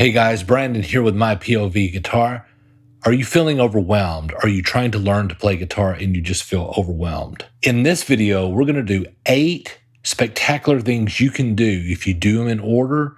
Hey guys, Brandon here with MyPOVGuitar. Are you feeling overwhelmed? Are you trying to learn to play guitar and you just feel overwhelmed? In this video, we're going to do 8 spectacular things you can do if you do them in order.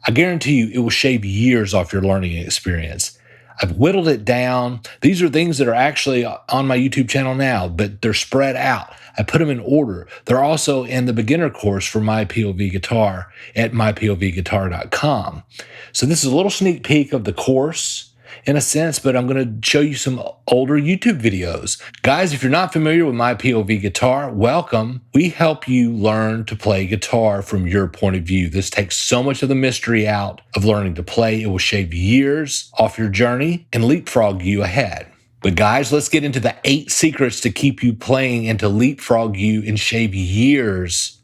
I guarantee you it will shave years off your learning experience. I've whittled it down. These are things that are actually on my YouTube channel now, but they're spread out. I put them in order. They're also in the beginner course for MyPOVGuitar at MyPOVGuitar.com. So this is a little sneak peek of the course in a sense, but I'm going to show you some older YouTube videos. Guys, if you're not familiar with MyPOVGuitar, welcome. We help you learn to play guitar from your point of view. This takes so much of the mystery out of learning to play. It will shave years off your journey and leapfrog you ahead. But guys, let's get into the 8 secrets to keep you playing and to leapfrog you and shave years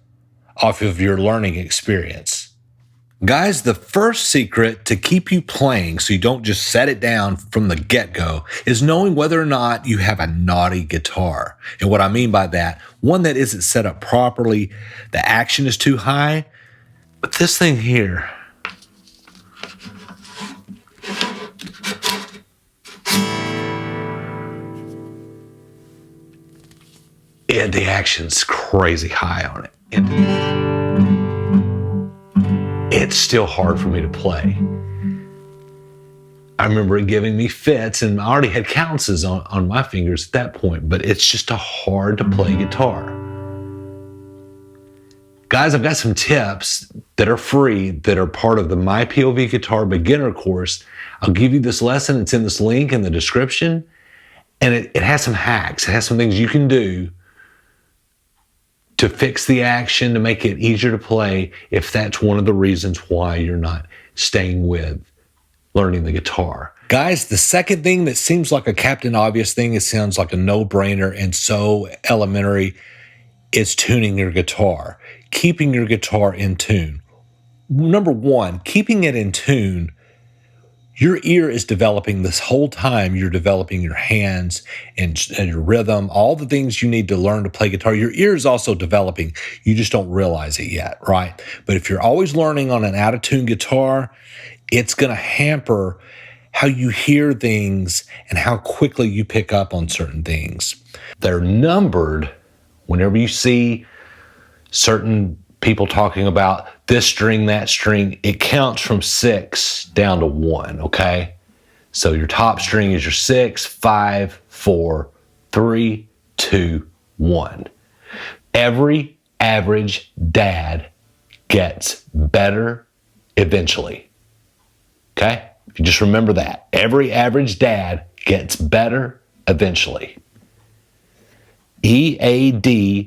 off of your learning experience. Guys, the first secret to keep you playing so you don't just set it down from the get-go is knowing whether or not you have a naughty guitar. And what I mean by that, one that isn't set up properly, the action is too high. But this thing here, the action's crazy high on it. It's still hard for me to play. I remember it giving me fits, and I already had calluses on my fingers at that point, but it's just a hard to play guitar. Guys, I've got some tips that are free that are part of the MyPOVGuitar beginner course. I'll give you this lesson. It's in this link in the description, and it has some hacks. It has some things you can do to fix the action, to make it easier to play if that's one of the reasons why you're not staying with learning the guitar. Guys, the second thing that seems like a Captain Obvious thing, it sounds like a no-brainer and so elementary, is tuning your guitar, keeping your guitar in tune. Number one, keeping it in tune. Your ear is developing this whole time. You're developing your hands and your rhythm, all the things you need to learn to play guitar. Your ear is also developing. You just don't realize it yet, right? But if you're always learning on an out-of-tune guitar, it's going to hamper how you hear things and how quickly you pick up on certain things. They're numbered whenever you see certain people talking about this string, that string, it counts from 6 down to 1, okay? So your top string is your 6, 5, 4, 3, 2, 1. Every average dad gets better eventually, okay? If you just remember that. Every average dad gets better eventually. E-A-D-G-B-E.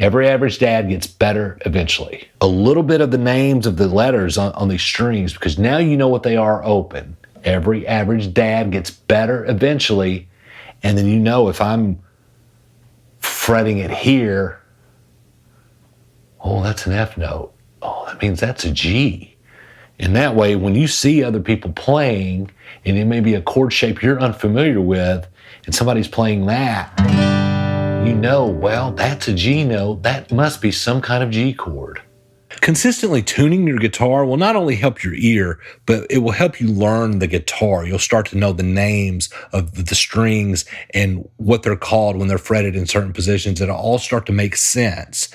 Every average dad gets better eventually. A little bit of the names of the letters on these strings, because now you know what they are open. Every average dad gets better eventually. And then you know if I'm fretting it here, oh, that's an F note. Oh, that means that's a G. And that way, when you see other people playing, and it may be a chord shape you're unfamiliar with, and somebody's playing that, you know, well, that's a G note. That must be some kind of G chord. Consistently tuning your guitar will not only help your ear, but it will help you learn the guitar. You'll start to know the names of the strings and what they're called when they're fretted in certain positions. It'll all start to make sense.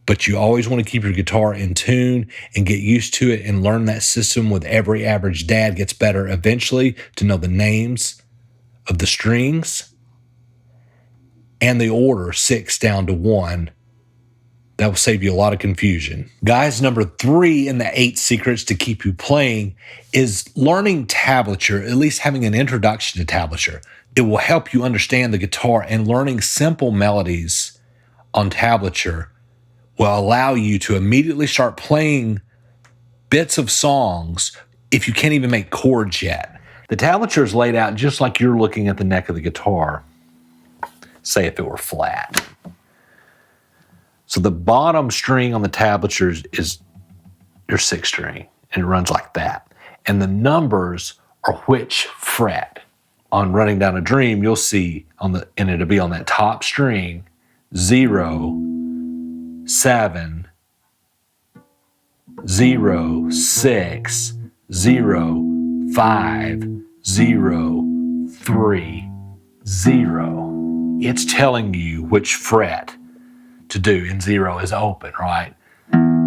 But you always want to keep your guitar in tune and get used to it and learn that system. With every average dad gets better eventually to know the names of the strings and the order 6 down to 1. That will save you a lot of confusion. Guys, number 3 in the 8 secrets to keep you playing is learning tablature, at least having an introduction to tablature. It will help you understand the guitar, and learning simple melodies on tablature will allow you to immediately start playing bits of songs if you can't even make chords yet. The tablature is laid out just like you're looking at the neck of the guitar, say if it were flat. So the bottom string on the tablature is your 6th string, and it runs like that. And the numbers are which fret. On Running Down a Dream, you'll see and it'll be on that top string, 0, 7, 0, 6, 0, 5, 0, 3, 0. It's telling you which fret to do, and 0 is open, right?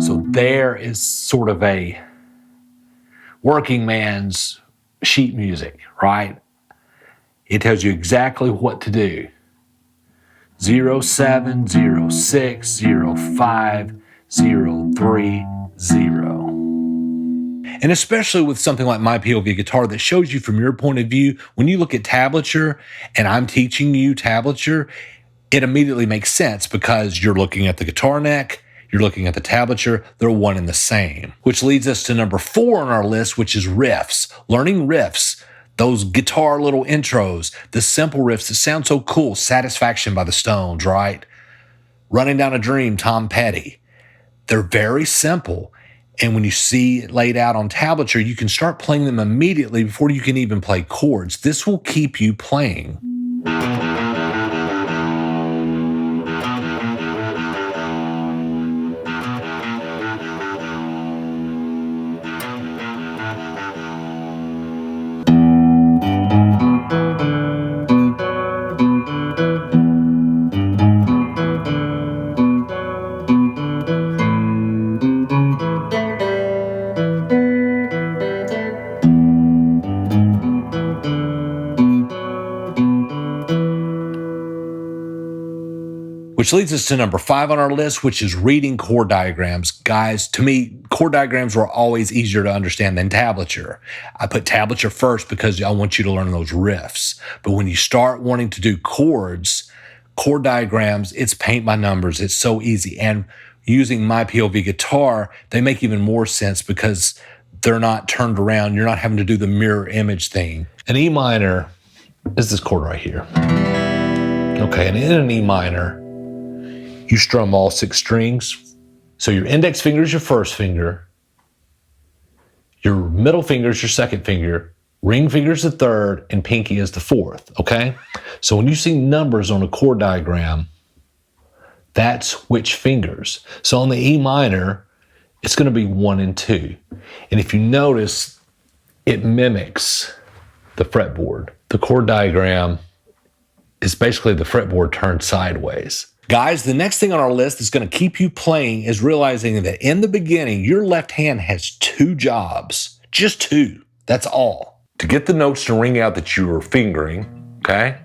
So there is sort of a working man's sheet music, right? It tells you exactly what to do. 0, 7, 0, 6, 0, 5, 0, 3, 0. And especially with something like MyPOVGuitar that shows you from your point of view, when you look at tablature and I'm teaching you tablature, it immediately makes sense because you're looking at the guitar neck, you're looking at the tablature, they're one and the same. Which leads us to number 4 on our list, which is riffs. Learning riffs, those guitar little intros, the simple riffs that sound so cool. Satisfaction by the Stones, right? Running Down a Dream, Tom Petty. They're very simple. And when you see it laid out on tablature, you can start playing them immediately before you can even play chords. This will keep you playing. Which leads us to number 5 on our list, which is reading chord diagrams. Guys, to me, chord diagrams were always easier to understand than tablature. I put tablature first because I want you to learn those riffs. But when you start wanting to do chords, chord diagrams, it's paint by numbers. It's so easy. And using MyPOVGuitar, they make even more sense because they're not turned around. You're not having to do the mirror image thing. An E minor is this chord right here. Okay, and in an E minor, you strum all 6 strings. So your index finger is your first finger, your middle finger is your second finger, ring finger is the third, and pinky is the fourth, okay? So when you see numbers on a chord diagram, that's which fingers. So on the E minor, it's gonna be 1 and 2. And if you notice, it mimics the fretboard. The chord diagram is basically the fretboard turned sideways. Guys, the next thing on our list that's going to keep you playing is realizing that in the beginning, your left hand has 2 jobs. Just 2. That's all. To get the notes to ring out that you are fingering, okay?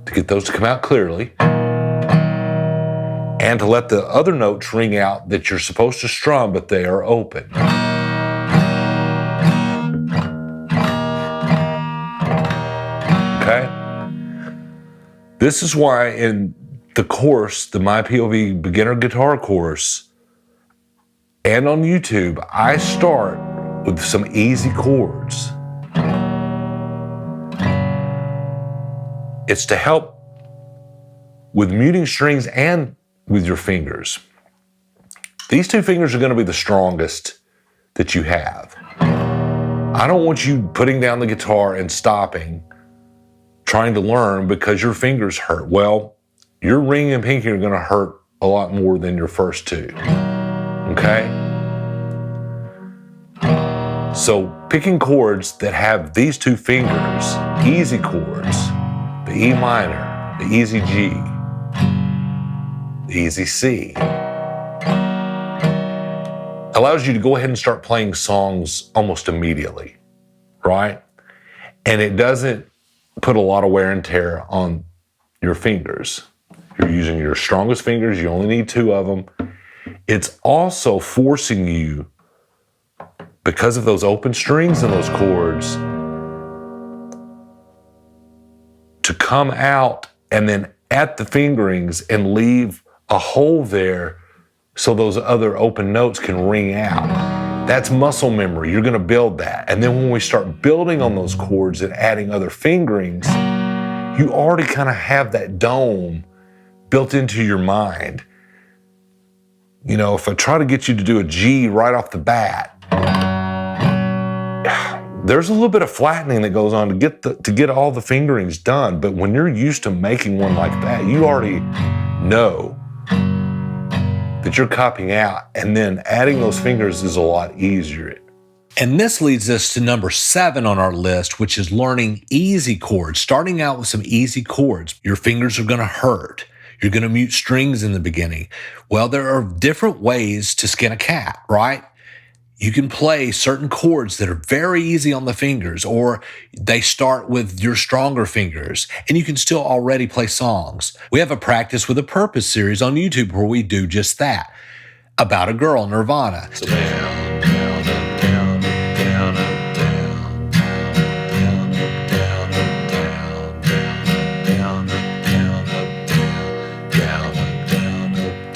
To get those to come out clearly. And to let the other notes ring out that you're supposed to strum, but they are open. Okay? This is why in the course, the MyPOV Beginner Guitar course, and on YouTube, I start with some easy chords. It's to help with muting strings and with your fingers. These 2 fingers are going to be the strongest that you have. I don't want you putting down the guitar and stopping, trying to learn because your fingers hurt. Well, your ring and pinky are going to hurt a lot more than your first 2. Okay? So picking chords that have these 2 fingers, easy chords, the E minor, the easy G, the easy C, allows you to go ahead and start playing songs almost immediately, right? And it doesn't put a lot of wear and tear on your fingers. You're using your strongest fingers, you only need 2 of them. It's also forcing you, because of those open strings and those chords, to come out and then at the fingerings and leave a hole there so those other open notes can ring out. That's muscle memory. You're going to build that. And then when we start building on those chords and adding other fingerings, you already kind of have that dome built into your mind. You know, if I try to get you to do a G right off the bat, there's a little bit of flattening that goes on to get all the fingerings done. But when you're used to making one like that, you already know that you're copying out, and then adding those fingers is a lot easier. And this leads us to number 7 on our list, which is learning easy chords. Starting out with some easy chords. Your fingers are going to hurt. You're going to mute strings in the beginning. Well, there are different ways to skin a cat, right? You can play certain chords that are very easy on the fingers, or they start with your stronger fingers, and you can still already play songs. We have a Practice with a Purpose series on YouTube where we do just that, about a girl, Nirvana. So down, down, down, down, down, down, down, down, down, down, down,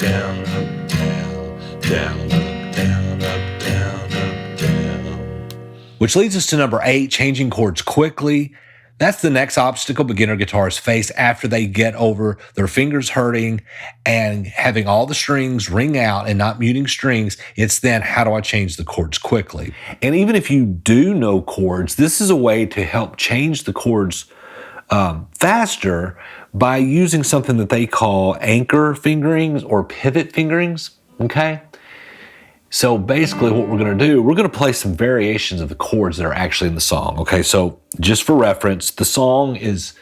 down, down, down, down. Which leads us to number 8, changing chords quickly. That's the next obstacle beginner guitarists face after they get over their fingers hurting and having all the strings ring out and not muting strings. It's then, how do I change the chords quickly? And even if you do know chords, this is a way to help change the chords faster by using something that they call anchor fingerings or pivot fingerings, okay? So basically what we're going to do, we're going to play some variations of the chords that are actually in the song. Okay, so just for reference, the song is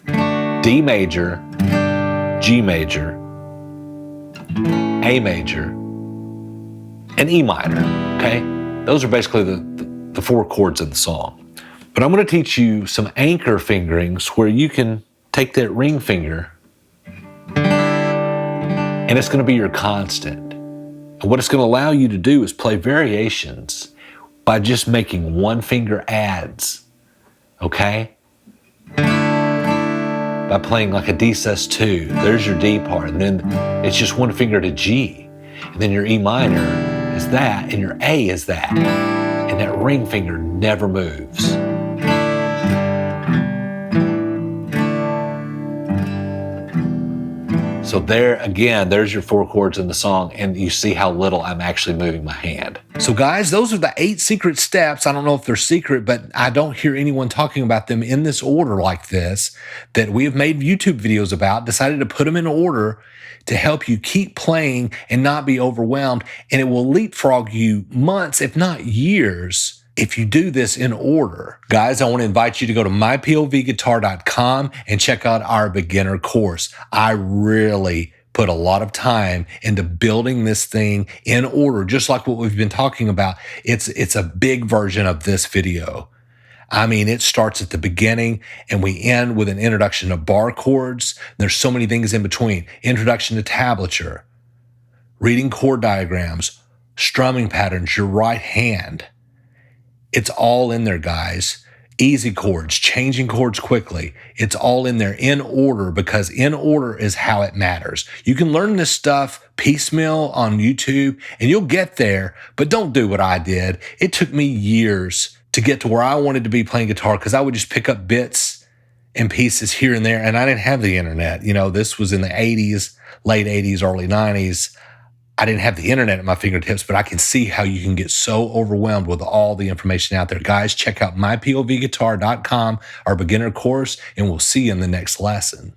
D major, G major, A major, and E minor, okay? Those are basically the 4 chords in the song. But I'm going to teach you some anchor fingerings where you can take that ring finger and it's going to be your constant. And what it's going to allow you to do is play variations by just making one finger adds, okay? By playing like a D sus2, there's your D part, and then it's just one finger to G. And then your E minor is that, and your A is that. And that ring finger never moves. So there, again, there's your 4 chords in the song, and you see how little I'm actually moving my hand. So guys, those are the 8 secret steps. I don't know if they're secret, but I don't hear anyone talking about them in this order like this, that we have made YouTube videos about, decided to put them in order to help you keep playing and not be overwhelmed. And it will leapfrog you months, if not years, if you do this in order. Guys, I want to invite you to go to MyPOVGuitar.com and check out our beginner course. I really put a lot of time into building this thing in order, just like what we've been talking about. It's a big version of this video. I mean, it starts at the beginning and we end with an introduction to bar chords. There's so many things in between. Introduction to tablature, reading chord diagrams, strumming patterns, your right hand. It's all in there, guys. Easy chords, changing chords quickly. It's all in there in order, because in order is how it matters. You can learn this stuff piecemeal on YouTube and you'll get there, but don't do what I did. It took me years to get to where I wanted to be playing guitar, because I would just pick up bits and pieces here and there, and I didn't have the internet. You know, this was in the 80s, late 80s, early 90s. I didn't have the internet at my fingertips, but I can see how you can get so overwhelmed with all the information out there. Guys, check out MyPOVGuitar.com, our beginner course, and we'll see you in the next lesson.